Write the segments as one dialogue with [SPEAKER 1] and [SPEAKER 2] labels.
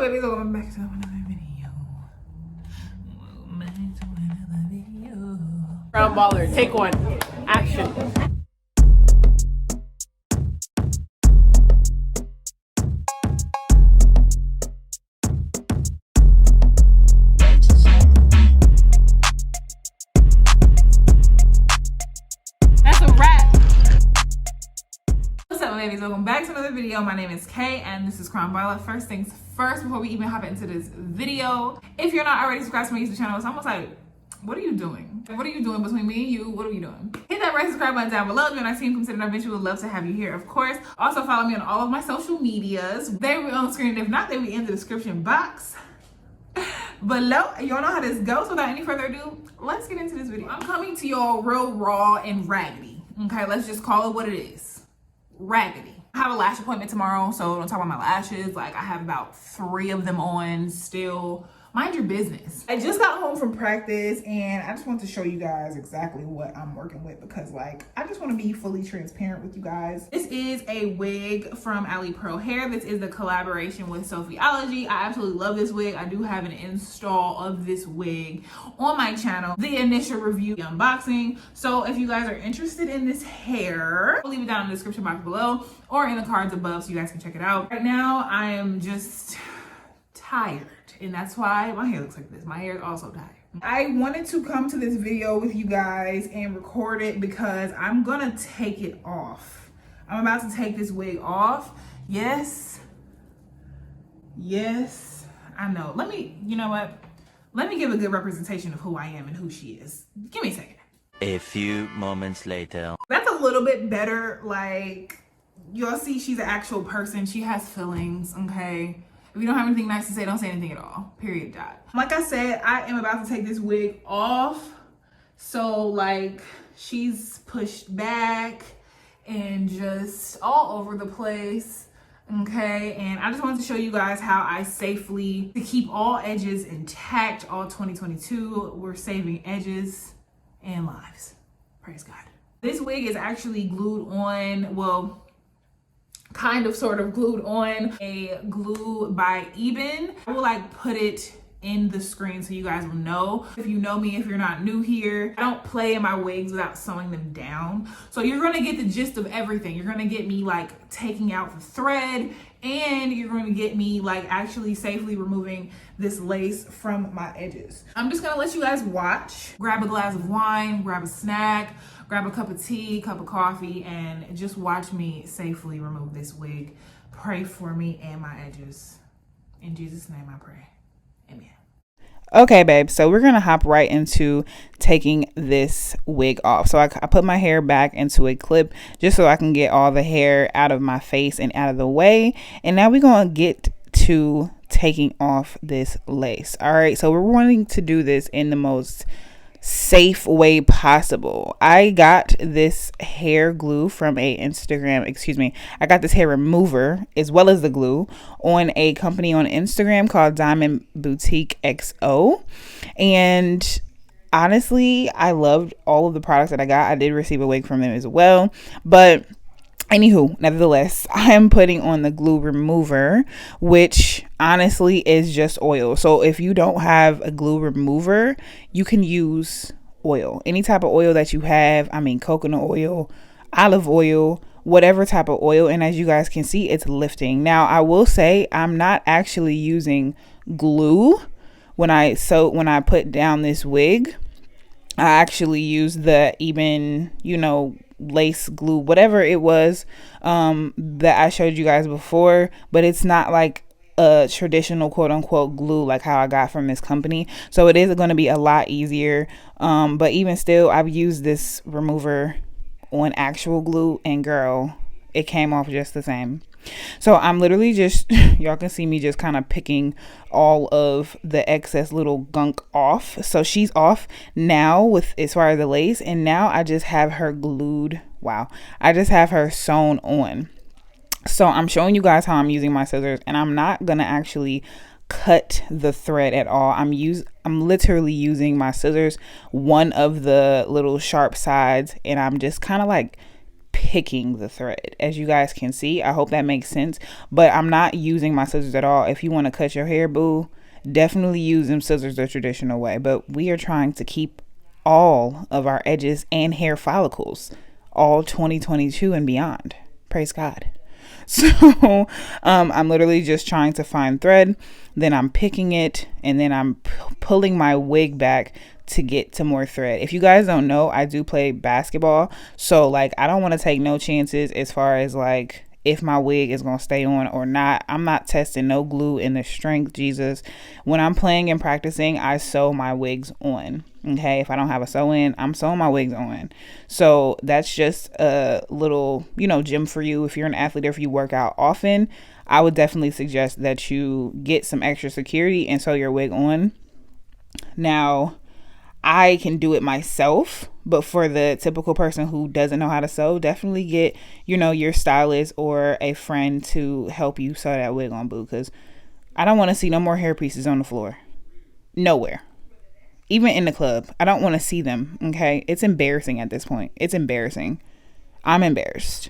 [SPEAKER 1] babies, welcome back to another video.
[SPEAKER 2] Crown Baller, take one. Action. That's a wrap.
[SPEAKER 1] What's up, babies? Welcome back to another video. My name is Kay and this is Crown Baller. First things first, before we even hop into this video, if you're not already subscribed to my YouTube channel, it's almost like, what are you doing? What are you doing between me and you? What are you doing? Hit that red subscribe button down below. If you're not team Considered Adventure, would love to have you here, of course. Also, follow me on all of my social medias. They will be on the screen. If not, they will be in the description box below. Y'all know how this goes. Without any further ado, let's get into this video. I'm coming to y'all real raw and raggedy. Okay, let's just call it what it is. Raggedy. I have a lash appointment tomorrow, so don't talk about my lashes. Like, I have about 3 of them on still. Mind your business. I just got home from practice and I just want to show you guys exactly what I'm working with because, like, I just want to be fully transparent with you guys. This is a wig from Ali Pro Hair. This is the collaboration with Sophiology. I absolutely love this wig. I do have an install of this wig on my channel, the initial review, the unboxing. So if you guys are interested in this hair, I'll leave it down in the description box below or in the cards above so you guys can check it out. Right now, I am just tired. And that's why my hair looks like this. My hair is also tired. I wanted to come to this video with you guys and record it because I'm gonna take it off. I'm about to take this wig off. Yes, I know. You know what? Let me give a good representation of who I am and who she is. Give me a second.
[SPEAKER 3] A few moments later.
[SPEAKER 1] That's a little bit better. Like, y'all see she's an actual person. She has feelings, okay? If you don't have anything nice to say, don't say anything at all. Period. Dot. Like I said, I am about to take this wig off. So, like, she's pushed back and just all over the place. Okay, and I just wanted to show you guys how I safely, to keep all edges intact all 2022. We're saving edges and lives. Praise God. This wig is actually glued on, well, kind of sort of glued on a glue by Eben. I will like put it in the screen so you guys will know. If you know me, if you're not new here, I don't play in my wigs without sewing them down. So you're gonna get the gist of everything. You're gonna get me like taking out the thread, and you're going to get me like actually safely removing this lace from my edges. I'm just gonna let you guys watch. Grab a glass of wine, grab a snack, grab a cup of tea, cup of coffee, and just watch me safely remove this wig. Pray for me and my edges. In Jesus' name I pray. Amen.
[SPEAKER 4] Okay, babe, so we're gonna hop right into taking this wig off. So I put my hair back into a clip just so I can get all the hair out of my face and out of the way. And now we're gonna get to taking off this lace. All right, so we're wanting to do this in the most safe way possible. I got this hair glue from I got this hair remover as well as the glue on a company on Instagram called Diamond Boutique XO. And honestly, I loved all of the products that I got. I did receive a wig from them as well, but anywho, nevertheless, I am putting on the glue remover, which honestly is just oil. So if you don't have a glue remover, you can use oil. Any type of oil that you have. I mean, coconut oil, olive oil, whatever type of oil. And as you guys can see, it's lifting. Now, I will say I'm not actually using glue when I put down this wig. I actually use the Eben, lace glue, whatever it was that I showed you guys before, but it's not like a traditional quote unquote glue like how I got from this company. So it is going to be a lot easier, but even still, I've used this remover on actual glue and girl, it came off just the same. So I'm literally just, y'all can see me just kind of picking all of the excess little gunk off. So she's off now with as far as the lace, and now I just have her glued. Wow. I just have her sewn on. So I'm showing you guys how I'm using my scissors, and I'm not going to actually cut the thread at all. I'm literally using my scissors, one of the little sharp sides, and I'm just kind of like picking the thread, as you guys can see. I hope that makes sense, but I'm not using my scissors at all. If you want to cut your hair, boo, definitely use them scissors the traditional way, but we are trying to keep all of our edges and hair follicles all 2022 and beyond. Praise God. So I'm literally just trying to find thread, then I'm picking it, and then I'm pulling my wig back to get to more thread. If you guys don't know, I do play basketball, so like I don't want to take no chances as far as like if my wig is gonna stay on or not. I'm not testing no glue in the strength, Jesus. When I'm playing and practicing, I sew my wigs on. Okay, if I don't have a sew in, I'm sewing my wigs on. So that's just a little, you know, gem for you. If you're an athlete or if you work out often, I would definitely suggest that you get some extra security and sew your wig on. Now, I can do it myself, but for the typical person who doesn't know how to sew, definitely get, you know, your stylist or a friend to help you sew that wig on, boo, because I don't want to see no more hair pieces on the floor. Nowhere. Even in the club, I don't want to see them, okay? It's embarrassing at this point. It's embarrassing. I'm embarrassed.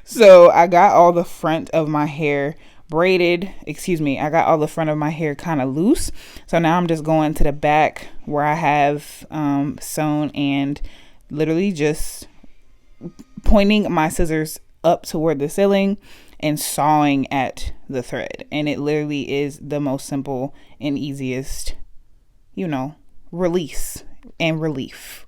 [SPEAKER 4] So I got all the front of my hair braided. I got all the front of my hair kind of loose. So now I'm just going to the back where I have sewn and literally just pointing my scissors up toward the ceiling and sawing at the thread. And it literally is the most simple and easiest, you know, release and relief.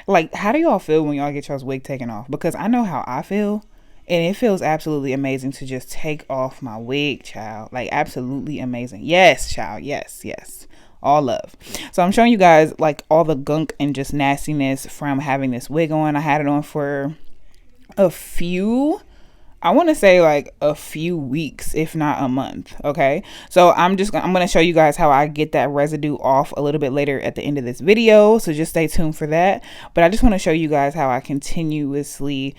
[SPEAKER 4] Like, how do y'all feel when y'all get y'all's wig taken off? Because I know how I feel, and it feels absolutely amazing to just take off my wig, child. Like, absolutely amazing. Yes, child. Yes, yes. All love. So I'm showing you guys like all the gunk and just nastiness from having this wig on. I had it on for a few weeks, if not a month. Okay, so I'm going to show you guys how I get that residue off a little bit later at the end of this video, so just stay tuned for that. But I just want to show you guys how I continue to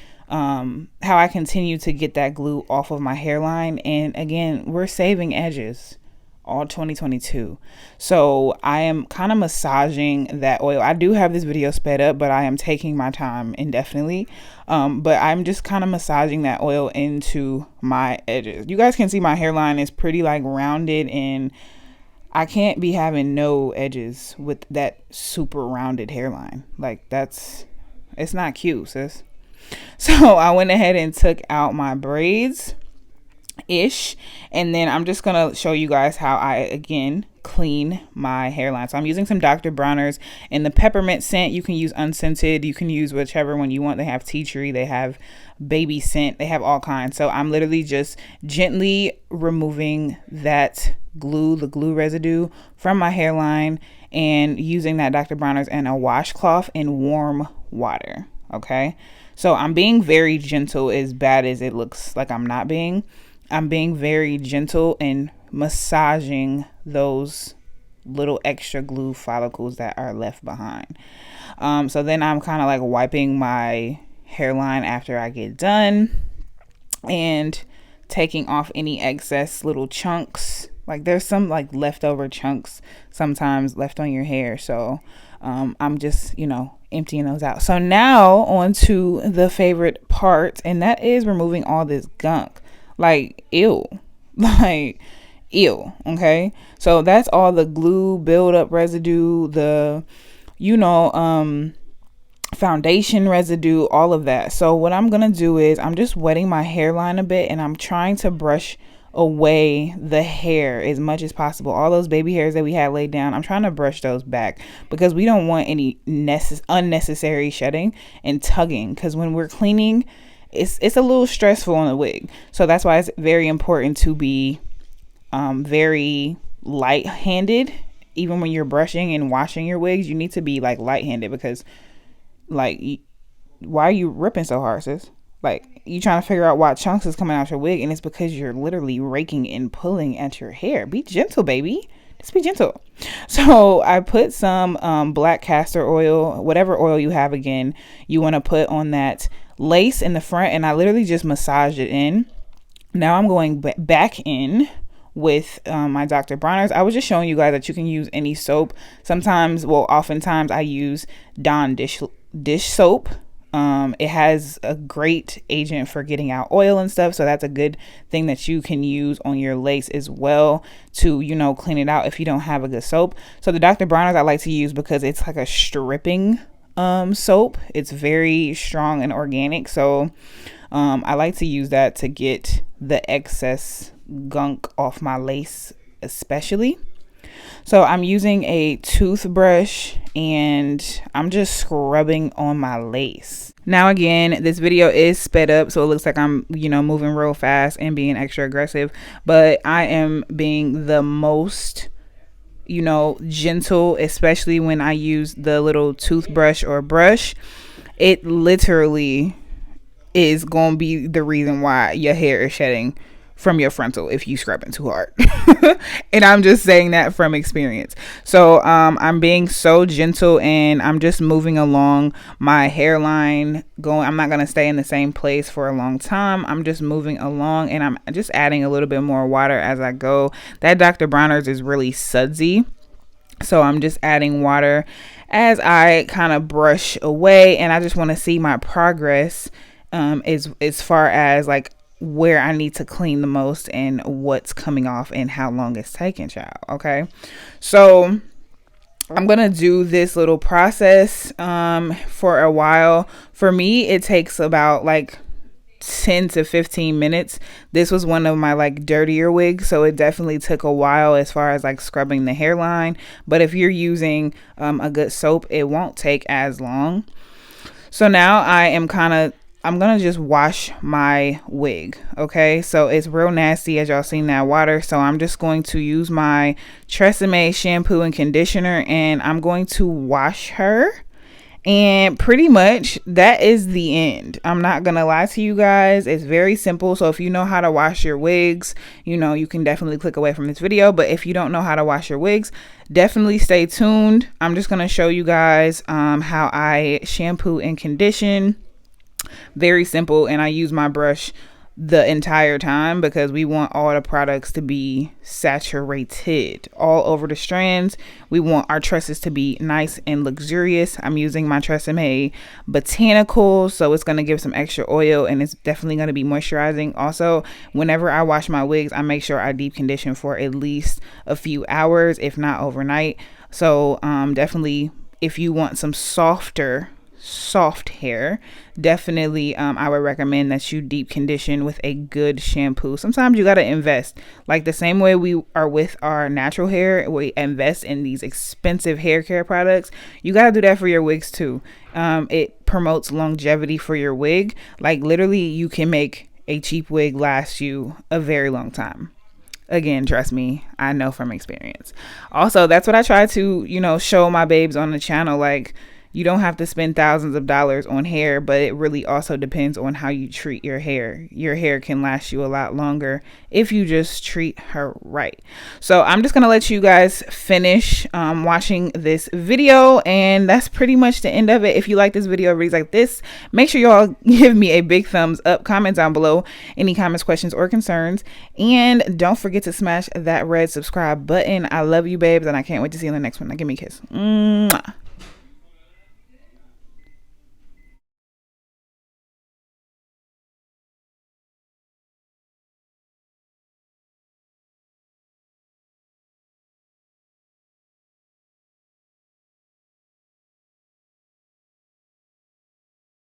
[SPEAKER 4] get that glue off of my hairline. And again, we're saving edges all 2022. So I am kind of massaging that oil. I do have this video sped up, but I am taking my time indefinitely. But I'm just kind of massaging that oil into my edges. You guys can see my hairline is pretty like rounded, and I can't be having no edges with that super rounded hairline. Like it's not cute, sis. So I went ahead and took out my braids ish, and then I'm just gonna show you guys how I again clean my hairline. So I'm using some Dr. Bronner's in the peppermint scent. You can use unscented, you can use whichever one you want. They have tea tree, they have baby scent, they have all kinds. So I'm literally just gently removing that glue, the glue residue from my hairline, and using that Dr. Bronner's and a washcloth in warm water. Okay, so I'm being very gentle, as bad as it looks like I'm not being. I'm being very gentle and massaging those little extra glue follicles that are left behind. So then I'm kind of like wiping my hairline after I get done and taking off any excess little chunks. Like there's some like leftover chunks sometimes left on your hair. So I'm just, you know, emptying those out. So now on to the favorite part, and that is removing all this gunk. Like, ew. Like, ew. Okay. So that's all the glue buildup residue, the, you know, foundation residue, all of that. So what I'm going to do is I'm just wetting my hairline a bit, and I'm trying to brush away the hair as much as possible. All those baby hairs that we had laid down, I'm trying to brush those back because we don't want any unnecessary shedding and tugging, because when we're cleaning, it's a little stressful on the wig. So that's why it's very important to be very light-handed. Even when you're brushing and washing your wigs, you need to be like light-handed, because like, why are you ripping so hard, sis? Like, you trying to figure out why chunks is coming out your wig, and it's because you're literally raking and pulling at your hair. Be gentle, baby. Just be gentle. So I put some black castor oil, whatever oil you have, again, you want to put on that lace in the front, and I literally just massaged it in. Now I'm going back in with my Dr. Bronner's. I was just showing you guys that you can use any soap. Oftentimes I use Dawn dish soap. It has a great agent for getting out oil and stuff, so that's a good thing that you can use on your lace as well to, you know, clean it out if you don't have a good soap. So the Dr. Bronner's I like to use because it's like a stripping soap. It's very strong and organic, so I like to use that to get the excess gunk off my lace especially. So I'm using a toothbrush and I'm just scrubbing on my lace. Now again, this video is sped up, so it looks like I'm, you know, moving real fast and being extra aggressive, but I am being the most, you know, gentle, especially when I use the little toothbrush or brush. It literally is going to be the reason why your hair is shedding from your frontal if you scrubbing too hard. And I'm just saying that from experience. So I'm being so gentle and I'm just moving along my hairline I'm not going to stay in the same place for a long time. I'm just moving along and I'm just adding a little bit more water as I go. That Dr. Bronner's is really sudsy, so I'm just adding water as I kind of brush away, and I just want to see my progress as far as like where I need to clean the most and what's coming off and how long it's taking, child. Okay, so I'm gonna do this little process for a while. For me, it takes about like 10 to 15 minutes. This was one of my like dirtier wigs, so it definitely took a while as far as like scrubbing the hairline, but if you're using a good soap, it won't take as long. So now I'm gonna just wash my wig. Okay, so it's real nasty, as y'all seen that water, so I'm just going to use my Tresemme shampoo and conditioner and I'm going to wash her, and pretty much that is the end. I'm not gonna lie to you guys, it's very simple. So if you know how to wash your wigs, you know, you can definitely click away from this video, but if you don't know how to wash your wigs, definitely stay tuned. I'm just gonna show you guys how I shampoo and condition. Very simple, and I use my brush the entire time because we want all the products to be saturated all over the strands. We want our tresses to be nice and luxurious. I'm using my Tresemme Botanical, so it's going to give some extra oil and it's definitely going to be moisturizing. Also, whenever I wash my wigs, I make sure I deep condition for at least a few hours, if not overnight. So definitely, if you want some soft hair, definitely I would recommend that you deep condition with a good shampoo. Sometimes you got to invest, like the same way we are with our natural hair, we invest in these expensive hair care products. You got to do that for your wigs too. It promotes longevity for your wig. Like literally you can make a cheap wig last you a very long time. Again, trust me, I know from experience. Also, that's what I try to, you know, show my babes on the channel. Like, you don't have to spend thousands of dollars on hair, but it really also depends on how you treat your hair. Your hair can last you a lot longer if you just treat her right. So I'm just going to let you guys finish watching this video, and that's pretty much the end of it. If you like this video, reads like this, make sure y'all give me a big thumbs up, comment down below any comments, questions, or concerns, and don't forget to smash that red subscribe button. I love you, babes, and I can't wait to see you in the next one. Now give me a kiss. Mwah.